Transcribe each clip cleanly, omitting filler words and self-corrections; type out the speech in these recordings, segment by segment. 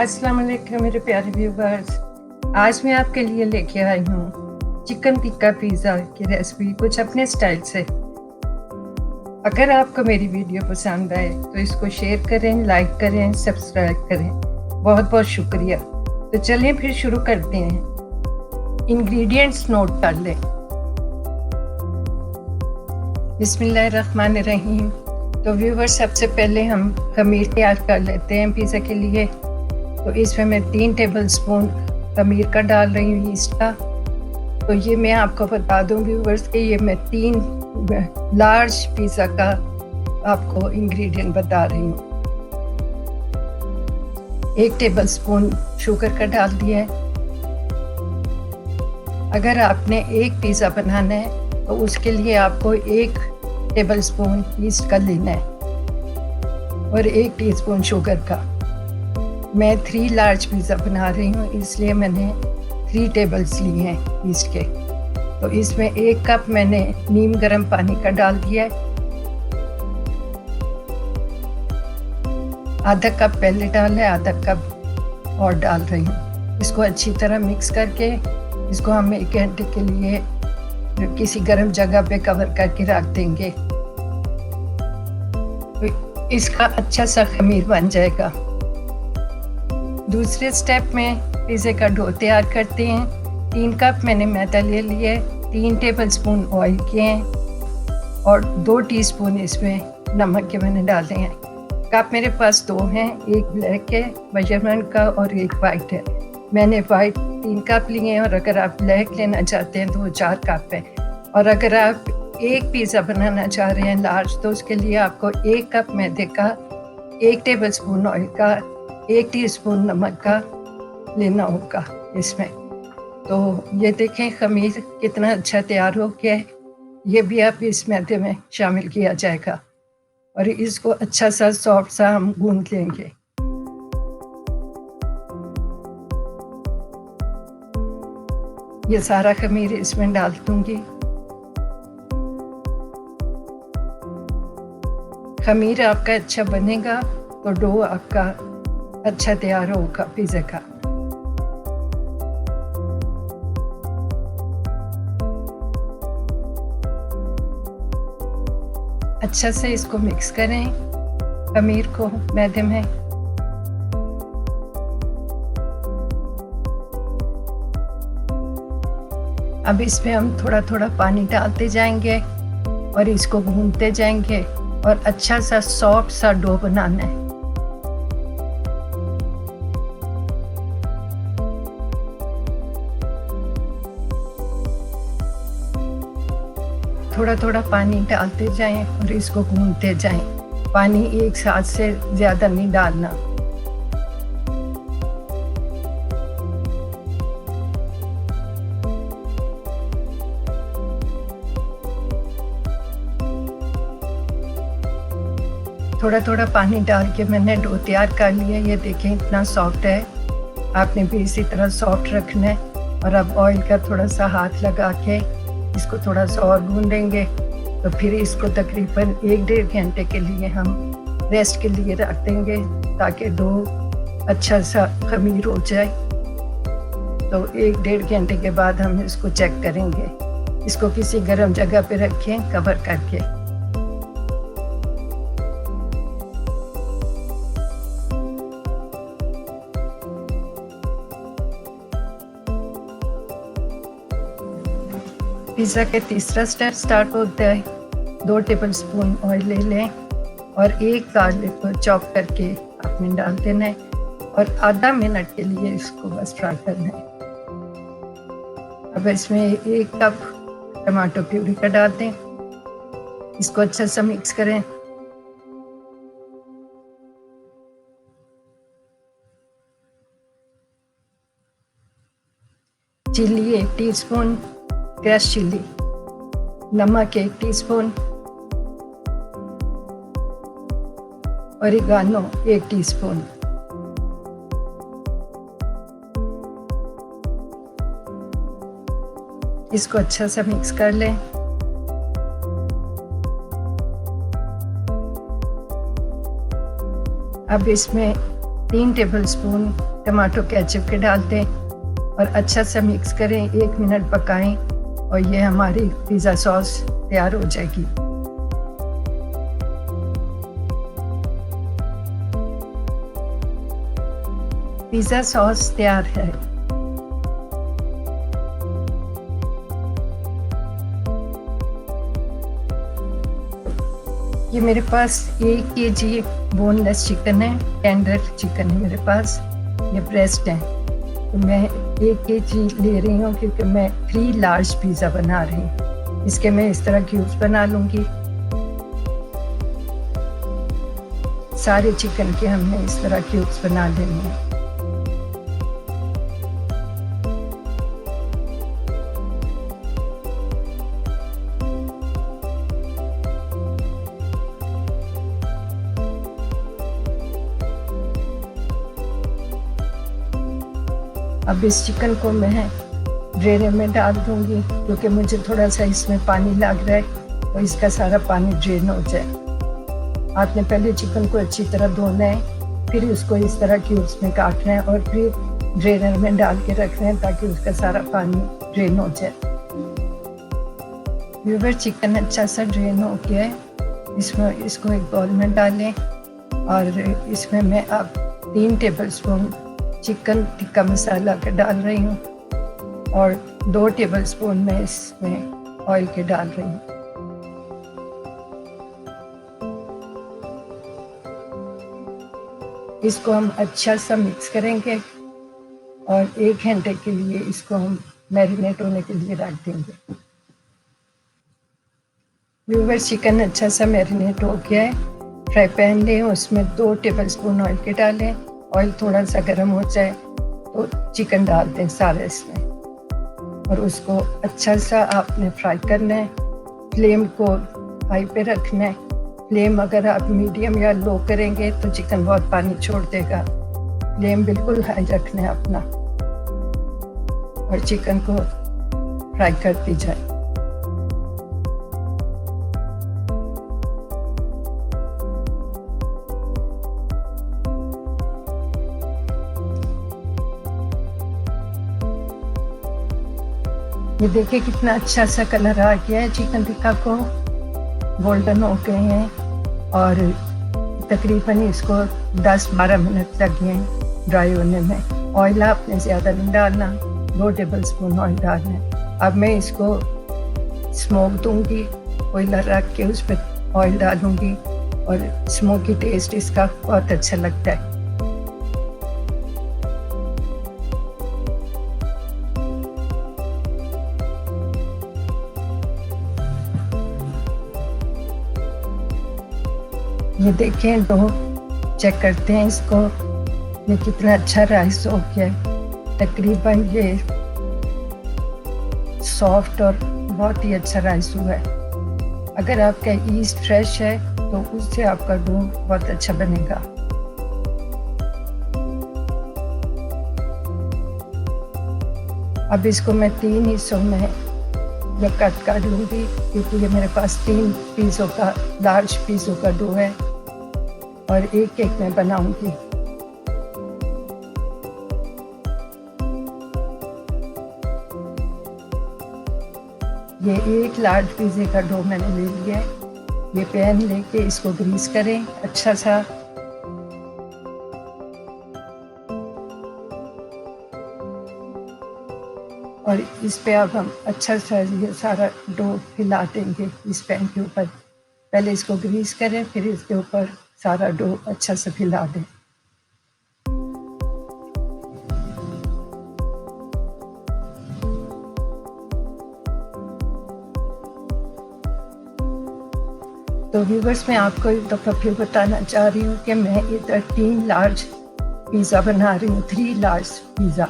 अस्सलाम वालेकुम मेरे प्यारे व्यूवर्स। आज मैं आपके लिए लेके आई हूँ चिकन टिक्का पिज़्ज़ा की रेसिपी कुछ अपने स्टाइल से। अगर आपको मेरी वीडियो पसंद आए तो इसको शेयर करें, लाइक करें, सब्सक्राइब करें। बहुत बहुत शुक्रिया। तो चलिए फिर शुरू करते हैं। इंग्रेडिएंट्स नोट कर लें। बिस्मिल्लाहिर्रहमानिर्रहीम। तो व्यूवर्स, सबसे पहले हम खमीर तैयार कर लेते हैं पिज़्ज़ा के लिए। तो इसमें मैं 3 टेबल स्पून खमीर का डाल रही हूँ, ईस्ट का। तो ये मैं आपको बता दूँ व्यूवर्स कि ये मैं 3 लार्ज पिज़्ज़ा का आपको इंग्रेडिएंट बता रही हूँ। 1 टेबल स्पून शुगर का डाल दिया है। अगर आपने एक पिज़्ज़ा बनाना है तो उसके लिए आपको 1 टेबल स्पून ईस्ट का लेना है और 1 टीस्पून शुगर का। मैं 3 लार्ज पिज़्ज़ा बना रही हूँ, इसलिए मैंने 3 टेबल्स लिए हैं ईस्ट के। तो इसमें 1 कप मैंने नीम गर्म पानी का डाल दिया है। आधा कप पहले डाला है, आधा कप और डाल रही हूँ। इसको अच्छी तरह मिक्स करके इसको हम 1 घंटे के लिए किसी गर्म जगह पे कवर करके रख देंगे। तो इसका अच्छा सा खमीर बन जाएगा। दूसरे स्टेप में पिज़्ज़े का डो तैयार करते हैं। 3 कप मैंने मैदा ले लिया है, 3 टेबल स्पून ऑयल किए हैं और 2 टीस्पून इसमें नमक के मैंने डाले हैं। कप मेरे पास 2 हैं, 1 ब्लैक है मेजरमेंट का और 1 वाइट है। मैंने वाइट 3 कप लिए हैं और अगर आप ब्लैक लेना चाहते हैं तो वो 4 कप है। और अगर आप एक पिज़्ज़ा बनाना चाह रहे हैं लार्ज, तो उसके लिए आपको 1 कप मैदे का, 1 टेबल स्पून ऑयल का, 1 टीस्पून नमक का लेना होगा इसमें। तो ये देखें खमीर कितना अच्छा तैयार हो गया है। ये भी आप इस मैदे में शामिल किया जाएगा और इसको अच्छा सा सॉफ्ट सा हम गूंद लेंगे। ये सारा खमीर इसमें डाल दूंगी। खमीर आपका अच्छा बनेगा तो डो आपका अच्छा तैयार होगा पिज़्ज़ा का। अच्छा से इसको मिक्स करें खमीर को मैदे में। अब इसमें हम थोड़ा थोड़ा पानी डालते जाएंगे और इसको भूनते जाएंगे और अच्छा सा सॉफ्ट सा डो बनाना है। थोड़ा थोड़ा पानी डालते जाएं और इसको भूनते जाएं। पानी एक साथ से ज़्यादा नहीं डालना। थोड़ा थोड़ा पानी डाल के मैंने डो तैयार कर लिया। ये देखें इतना सॉफ्ट है। आपने भी इसी तरह सॉफ्ट रखना है। और अब ऑयल का थोड़ा सा हाथ लगा के इसको थोड़ा सा और गूंदेंगे। तो फिर इसको तकरीबन 1-1.5 घंटे के लिए हम रेस्ट के लिए रख देंगे ताकि डो अच्छा सा खमीर हो जाए। तो 1-1.5 घंटे के बाद हम इसको चेक करेंगे। इसको किसी गर्म जगह पे रखें कवर करके। पिज़्ज़ा के तीसरा स्टेप स्टार्ट होता है। 2 टेबल स्पून ऑयल ले लें और 1 गार्लिक को चॉप करके आपने डाल देना है और आधा मिनट के लिए इसको बस फ्राई करना है। अब इसमें 1 कप टमाटो प्यूरी का डाल दें। इसको अच्छा सा मिक्स करें। चिली 1 टीस्पून, क्रश चिली, नमक 1 टीस्पून, ओरिगानो 1 टीस्पून। इसको अच्छा सा मिक्स कर लें। अब इसमें 3 टेबलस्पून टमाटो केचप के डाल दें और अच्छा सा मिक्स करें, 1 मिनट पकाएं और ये हमारी पिज़्ज़ा सॉस तैयार हो जाएगी। पिज़्ज़ा सॉस तैयार है। ये मेरे पास 1 kg बोनलेस चिकन है, टेंडर चिकन है मेरे पास, ये ब्रेस्ट है। तो मैं 1 kg ले रही हूँ क्योंकि मैं 3 लार्ज पिज़्ज़ा बना रही हूँ। इसके मैं इस तरह क्यूब्स बना लूँगी। सारे चिकन के हमने इस तरह क्यूब्स बना लेने हैं। अब इस चिकन को मैं ड्रेनर में डाल दूंगी क्योंकि मुझे थोड़ा सा इसमें पानी लग रहा है, तो इसका सारा पानी ड्रेन हो जाए। आपने पहले चिकन को अच्छी तरह धोना है, फिर उसको इस तरह क्यूब्स में काटना है और फिर ड्रेनर में डाल के रखना है ताकि उसका सारा पानी ड्रेन हो जाए। व्यूअर, चिकन अच्छा सा ड्रेन हो गया है। इसमें इसको एक बाउल में डालें और इसमें मैं अब 3 टेबलस्पून चिकन टिक्का मसाला का डाल रही हूँ और 2 टेबलस्पून मैं इसमें ऑयल के डाल रही हूँ। इसको हम अच्छा सा मिक्स करेंगे और 1 घंटे के लिए इसको हम मैरिनेट होने के लिए रख देंगे। व्यूअर, चिकन अच्छा सा मैरिनेट हो गया है। फ्राई पैन लें, उसमें 2 टेबलस्पून ऑयल के डालें। ऑयल थोड़ा सा गर्म हो जाए तो चिकन डाल दें सारे इसमें और उसको अच्छा सा आपने फ्राई करना है। फ्लेम को हाई पे रखना है। फ्लेम अगर आप मीडियम या लो करेंगे तो चिकन बहुत पानी छोड़ देगा। फ्लेम बिल्कुल हाई रखना है अपना और चिकन को फ्राई करती जाए। ये देखिए कितना अच्छा सा कलर आ गया है। चिकन टिक्का को गोल्डन हो गए हैं और तकरीबन इसको 10-12 मिनट लग गए हैं ड्राई होने में। ऑयल आपने ज़्यादा नहीं डालना, 2 टेबलस्पून ऑयल डालना है। अब मैं इसको स्मोक दूंगी, कोयला रख के उस पर ऑयल डालूंगी और स्मोकी टेस्ट इसका बहुत अच्छा लगता है। ये देखें, तो चेक करते हैं इसको, ये कितना अच्छा राइस हो गया है। तकरीबन ये सॉफ्ट और बहुत ही अच्छा राइस हुआ है। अगर आपका ईस्ट फ्रेश है तो उससे आपका डो बहुत अच्छा बनेगा। अब इसको मैं 3 हिस्सों में ये कट कर लूँगी क्योंकि ये मेरे पास 3 पीसों का लार्ज पीसों का डो है और एक मैं बनाऊंगी। ये 1 लार्ज पिज़्ज़े का डो मैंने ले लिया है। ये पैन लेके इसको ग्रीस करें अच्छा सा। और इस पे अब हम अच्छा सा ये सारा डो फैला देंगे इस पैन के ऊपर। पहले इसको ग्रीस करें, फिर इसके ऊपर सारा डो अच्छा से फैला दें। तो व्यूवर्स, मैं आपको एक दफ़ा फिर बताना चाह रही हूँ कि मैं इधर 3 लार्ज पिज़्ज़ा बना रही हूँ, 3 लार्ज पिज़्ज़ा।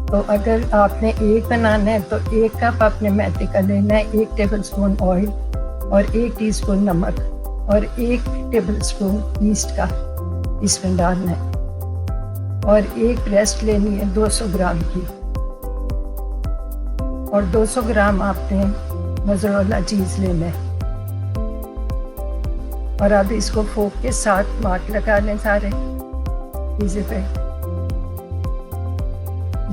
तो अगर आपने एक बनाना है तो 1 कप आपने मैदे का लेना है, 1 टेबलस्पून ऑयल और 1 टीस्पून नमक और 1 टेबलस्पून ईस्ट का इसमें डालना है और 1 ब्रेस्ट लेनी है 200 ग्राम की और 200 ग्राम आपने मोज़रेला चीज़ लेना है। और अब इसको फोक के साथ मार्क लगा लें सारे पिज़्ज़े पे।